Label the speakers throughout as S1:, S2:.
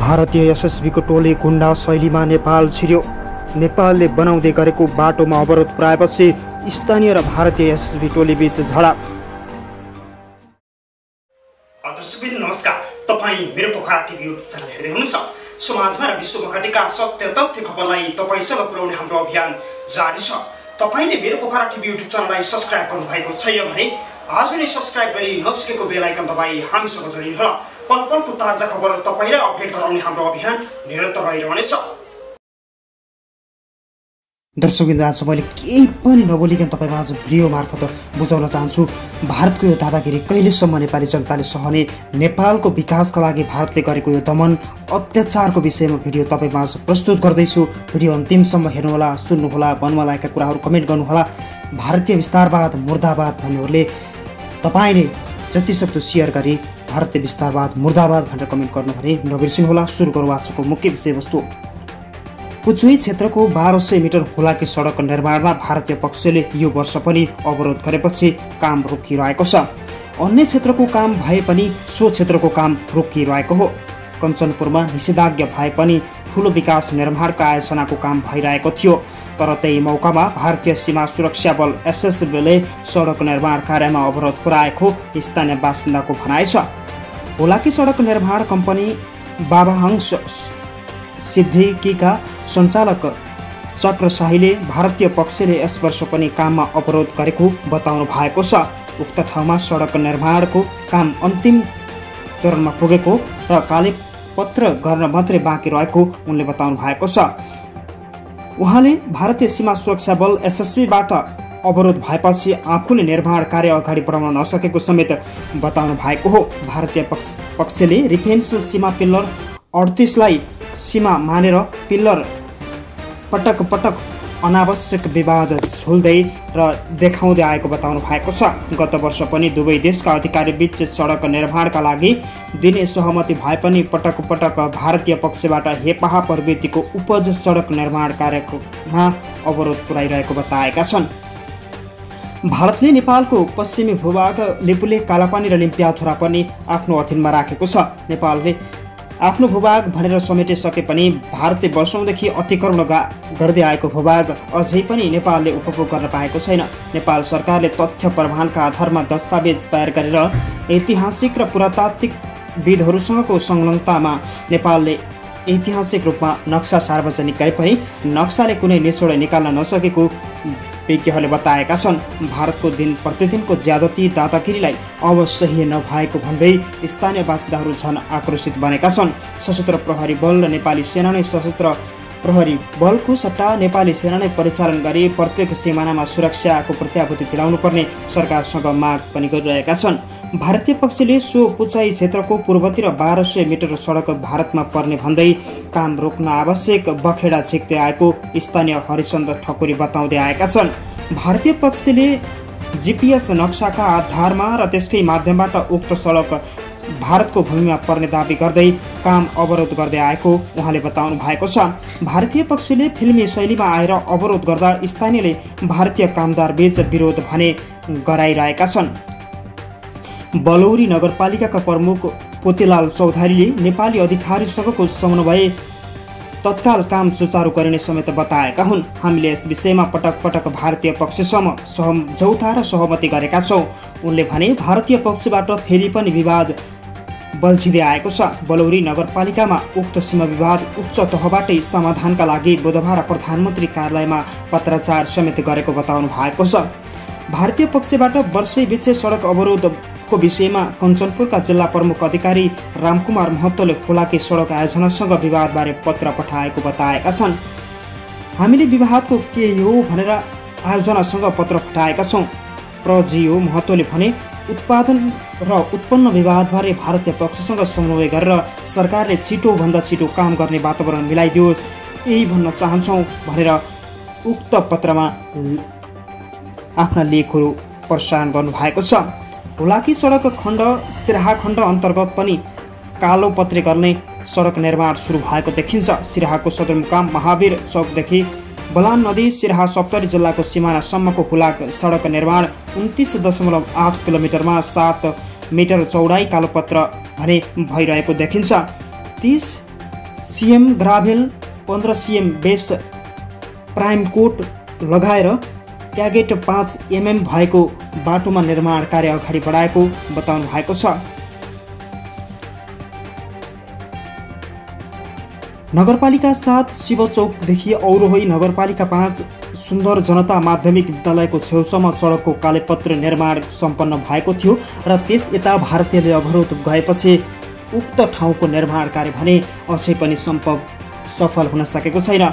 S1: भारतीय एसएसबीको टोली गुण्डा शैलीमा नेपाल छिर्यो। नेपालले बनाउँदै गरेको बाटोमा अवरोध पुर्याएपछि स्थानीय र भारतीय एसएसबी टोली बीच झडप।
S2: दर्शकबिन नमस्कार, तपाईँ मेरो पोखरा टिभी युट्युब च्यानल हेर्दै हुनुहुन्छ। समाजमा र विश्वमा घटेका सत्य तथ्य खबरलाई तपाईसँग पुर्याउने हाम्रो अभियान जारी छ। तपाईले मेरो पोखरा टिभी युट्युब च्यानललाई सब्स्क्राइब गर्नुभएको छैन भने आज नै सब्स्क्राइब गरी नजिकैको बेल आइकन दबाई हामीसँग जोडिनुहोला। पल पलको ताजा खबर तपाईलाई अपडेट गराउने हाम्रो अभियान निरन्तर रहिरहनेछ।
S1: दर्शकबिन आज मैले केही पनि नबोलिकन तपाईमा आज भिडियो मार्फत बुझाउन चाहन्छु। भारतको यो दादागिरी कहिलेसम्म नेपाली जनताले सहने, नेपालको विकासका लागि भारतले गरेको यो दमन अत्याचारको विषयमा भिडियो तपाईमा आज प्रस्तुत गर्दैछु। भिडियो अन्तिमसम्म हेर्नुहोला, सुन्नुहोला, मनमा लागेका कुराहरू कमेन्ट गर्नुहोला। भारतीय विस्तारवाद मुर्दाबाद भन्नेहरूले तपाईले जतिसक्दो शेयर गरी भारतीय विस्तारवाद मुर्दाबाद भनेर कमेन्ट गर्नु भने नबिर्सिनुहोला। सुरु गरौँ आजको मुख्य विषयवस्तु। पुचुई क्षेत्रको 1200 मिटर हुलाकी सडक निर्माणमा भारतीय पक्षले यो वर्ष पनि अवरोध गरेपछि काम रोकिरहेको छ। अन्य क्षेत्रको काम भए पनि सो क्षेत्रको काम रोकिरहेको हो। कञ्चनपुरमा निषेधाज्ञा भए पनि ठुलो विकास निर्माणका आयोजनाको काम भइरहेको थियो। तर त्यही मौकामा भारतीय सीमा सुरक्षा बल एसएसबीले सडक निर्माण कार्यमा अवरोध पुर्याएको स्थानीय बासिन्दाको भनाइ छ। हुलाकी सडक निर्माण कम्पनी बाबाहंस सिद्धिकीका सञ्चालक चक्र शाहीले भारतीय पक्षले यस वर्ष पनि काममा अवरोध गरेको बताउनु भएको छ। उक्त ठाउँमा सडक निर्माणको काम अन्तिम चरणमा पुगेको र कागजपत्र गर्न मात्रै बाँकी रहेको उनले बताउनु भएको छ। उहाँले भारतीय सीमा सुरक्षा बल एसएसबीबाट अवरोध भएपछि आफूले निर्माण कार्य अगाडि बढाउन नसकेको समेत बताउनु भएको हो। भारतीय पक्षले रिफेन्स सीमा पिल्लर 38लाई सीमा मानेर पिल्लर पटक पटक अनावश्यक विवाद झुल्दै र देखाउँदै आएको बताउनु भएको छ। गत वर्ष पनि दुवै देशका अधिकारी बीच सडक निर्माणका लागि दिने सहमति भए पनि पटक पटक भारतीय पक्षबाट हेपाहा प्रवृत्तिको उपज सडक निर्माण कार्यमा अवरोध पुर्याइरहेको बताएका छन्। भारतले नेपालको पश्चिमी भूभाग लिपुले, कालापानी र लिम्पियाथुरा पनि आफ्नो अधीनमा राखेको छ। नेपालले आफ्नो भूभाग भनेर समेटिसके पनि भारतले वर्षौंदेखि अतिक्रमण गर्दै आएको भूभाग अझै पनि नेपालले उपभोग गर्न पाएको छैन। नेपाल सरकारले तथ्य प्रमाणका आधारमा दस्तावेज तयार गरेर ऐतिहासिक र पुरातात्विकविदहरूसँगको संलग्नतामा नेपालले ऐतिहासिक रूपमा नक्सा सार्वजनिक गरे पनि नक्साले कुनै निचोड निकाल्न नसकेको विज्ञहरूले बताएका छन्। भारतको दिन प्रतिदिनको ज्यादती दादागिरीलाई अब सही नभएको भन्दै स्थानीय बासिन्दाहरू झन आक्रोशित बनेका छन्। सशस्त्र प्रहरी बल र नेपाली सेना नै सशस्त्र प्रहरी बलको सट्टा नेपाली सेना नै परिचालन गरी प्रत्येक सिमानामा सुरक्षाको प्रत्याभूति दिलाउनु पर्ने सरकारसँग माग पनि गरिरहेका छन्। भारतीय पक्षले सो पुचाई क्षेत्रको पूर्वतिर 1200 मिटर सडक भारतमा पर्ने भन्दै काम रोक्न आवश्यक बखेडा झिक्दै आएको स्थानीय हरिचन्द्र ठकुरी बताउँदै आएका छन्। भारतीय पक्षले जीपीएस नक्साका आधारमा र त्यसकै माध्यमबाट उक्त सडक भारतको भूमिमा पर्ने दाबी गर्दै काम अवरोध गर्दै आएको उहाँले बताउनु भएको छ। भारतीय पक्षले फिल्मी शैलीमा आएर अवरोध गर्दा स्थानीयले भारतीय कामदार बीच विरोध भने गराइरहेका छन्। बलौरी नगरपालिकाका प्रमुख पोतेलाल चौधरीले नेपाली अधिकारीसँगको समन्वय तत्काल काम सुचारू गरिने समेत बताएका हुन्। हामीले यस विषयमा पटक पटक भारतीय पक्षसम्म सम्झौता र सहमति गरेका छौँ। उनले भने भारतीय पक्षबाट फेरि पनि विवाद बल्झिँदै आएको छ। बलौरी नगरपालिकामा उक्त सीमा विवाद उच्च तहबाटै समाधानका लागि बुधबार प्रधानमन्त्री कार्यालयमा पत्राचार समेत गरेको बताउनु भएको छ। भारतीय पक्षबाट वर्षै बिछे सडक अवरोधको विषयमा कञ्चनपुरका जिल्ला प्रमुख अधिकारी रामकुमार महतोले हुलाकी सडक आयोजनासँग विवादबारे पत्र पठाएको बताएका छन्। हामीले विवादको के हो भनेर आयोजनासँग पत्र पठाएका छौँ। प्रजियो महतोले भने उत्पादन र उत्पन्न विवादबारे भारतीय पक्षसँग समन्वय गरेर सरकारले छिटोभन्दा छिटो काम गर्ने वातावरण मिलाइदियोस् यही भन्न चाहन्छौँ भनेर उक्त पत्रमा आफ्ना लेखहरू प्रसारण गर्नुभएको छ। हुलाकी सडक खण्ड सिराहा खण्ड अन्तर्गत पनि कालो पत्रे गर्ने सडक निर्माण सुरु भएको देखिन्छ। सिराहाको सदरमुकाम महावीर चौकदेखि बलान नदी सिराहा सप्तरी जिल्लाको सिमानासम्मको हुलाक सडक निर्माण 29.8 किलोमिटरमा 7 मिटर चौडाई कालोपत्र भने भइरहेको देखिन्छ। 30 सीएम ग्राभेल 15 सीएम बेब्स प्राइम कोट लगाएर ट्यागेट 5 mm भएको बाटोमा निर्माण कार्य अगाडि बढाएको बताउनु भएको छ। नगरपालिका 7 शिवचौकदेखि औरोही नगरपालिका 5 सुन्दर जनता माध्यमिक विद्यालयको छेउछाउमा सडकको कालेपत्र निर्माण सम्पन्न भएको थियो र त्यस यता भारतीयले अवरोध गएपछि उक्त ठाउँको निर्माण कार्य भने अझै पनि सफल हुन सकेको छैन।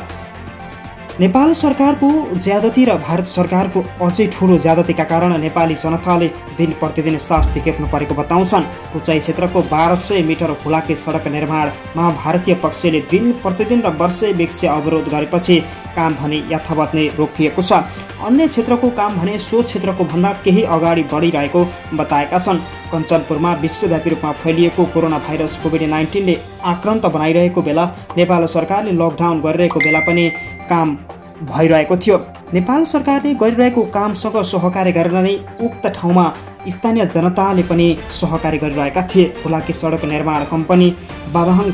S1: नेपाल सरकारको ज्यादती र भारत सरकारको अझै ठूलो ज्यादतीका कारण नेपाली जनताले दिन प्रतिदिन शास्ति खेप्नु परेको बताउँछन्। उचाइ क्षेत्रको 1200 मिटर हुलाके सडक निर्माणमा भारतीय पक्षले दिन प्रतिदिन र वर्षै वर्षे अवरोध गरेपछि काम भने यथावत नै रोकिएको छ। अन्य क्षेत्रको काम भने सो क्षेत्रको भन्दा केही अगाडि बढिरहेको बताएका छन्। कञ्चनपुरमा विश्वव्यापी रूपमा फैलिएको कोरोना भाइरस कोभिड-19 ले आक्रान्त बनाइरहेको बेला नेपाल सरकारले लकडाउन गरिरहेको बेला पनि काम भइरहेको थियो। नेपाल सरकारले गरिरहेको कामसँग सहकार्य गरेर नै उक्त ठाउँमा स्थानीय जनताले पनि सहकार्य गरिरहेका थिए। हुलाकी सडक निर्माण कम्पनी बाबाहाङ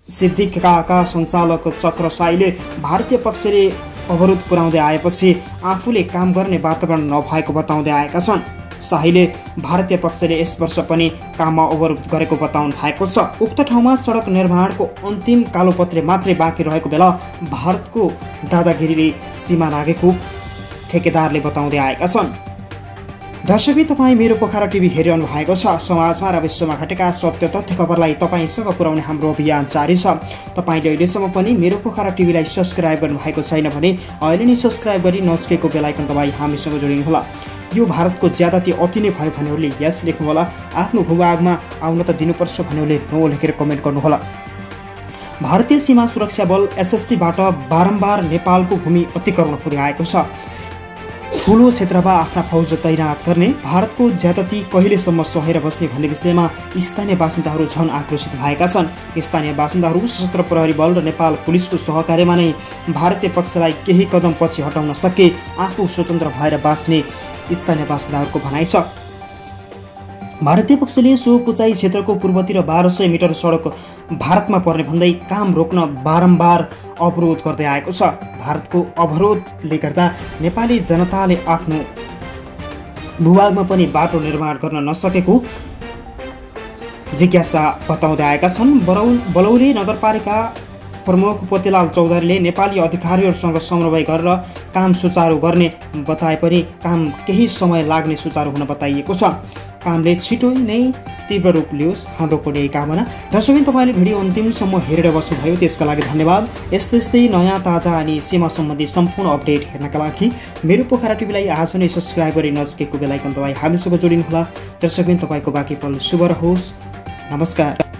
S1: सिद्धिकाका सञ्चालक चक्र साईले भारतीय पक्षले अवरोध पुर्याउँदै आएपछि आफूले काम गर्ने वातावरण नभएको बताउँदै आएका छन्। शाहीले भारतीय पक्षले यस वर्ष पनि काममा अवरोध गरेको बताउनु भएको छ। उक्त ठाउँमा सडक निर्माणको अन्तिम कालोपत्रे मात्रै बाँकी रहेको बेला भारतको दादागिरीले सीमा नागेको ठेकेदारले बताउँदै आएका छन्। दर्शकबिन तपाईँ मेरो पोखरा टिभी हेरिरहनु भएको छ। समाजमा र विश्वमा घटेका सत्य तथ्य खबरलाई तपाईँसँग पुर्याउने हाम्रो अभियान जारी छ। तपाईँले अहिलेसम्म पनि मेरो पोखरा टिभीलाई सब्स्क्राइब गर्नुभएको छैन भने अहिले नै सब्स्क्राइब गरी नजिकैको बेल आइकन दबाई हामीसँग जोडिनुहोला। यो भारतको ज्यादती अति नै भयो भनेहरूले यस लेख्नुहोला। आफ्नो भूभागमा आउन त दिनुपर्छ भनेहरूले नो लेखेर कमेन्ट गर्नुहोला। भारतीय सीमा सुरक्षा बल एसएसटीबाट बारम्बार नेपालको भूमि अतिक्रमण हुँदै आएको छ। ठूलो क्षेत्रमा आफ्ना फौज तैनात गर्ने भारतको ज्यादती कहिलेसम्म सहेर बस्ने भन्ने विषयमा स्थानीय बासिन्दाहरू झन आक्रोशित भएका छन्। स्थानीय बासिन्दाहरू सशस्त्र प्रहरी बल र नेपाल पुलिसको सहकार्यमा नै भारतीय पक्षलाई केही कदम पछि हटाउन सके आफू स्वतन्त्र भएर बाँच्ने स्थानीय बासिन्दाहरूको भनाइ छ। भारतीय पक्षले सो कुचाई क्षेत्रको पूर्वतिर 1200 मिटर सडक भारतमा पर्ने भन्दै काम रोक्न बारम्बार अवरोध गर्दै आएको छ। भारतको अवरोधले गर्दा नेपाली जनताले आफ्नो भूभागमा पनि बाटो निर्माण गर्न नसकेको जिज्ञासा बताउँदै आएका छन्। बलौली नगरपालिका प्रमुख पोतेलाल चौधरीले नेपाली अधिकारीहरूसँग समन्वय गरेर काम सुचारू गर्ने बताए पनि काम केही समय लाग्ने सुचारू हुन बताइएको छ। कामले छिटो नै तीव्र रूप लियोस् हाम्रो पनि यही कामना। दर्शकबिन तपाईँले भिडियो अन्तिमसम्म हेरेर बस्नुभयो त्यसका लागि धन्यवाद। यस्तै नयाँ ताजा अनि सीमा सम्बन्धी सम्पूर्ण अपडेट हेर्नका लागि मेरो पोखरा टिभीलाई आज नै सब्स्क्राइब गरी नजिकैको बेल आइकन दबाई हामीसँग जोडिनुहोला। दर्शकबिन तपाईँको बाँकी पल शुभ रहोस्। नमस्कार।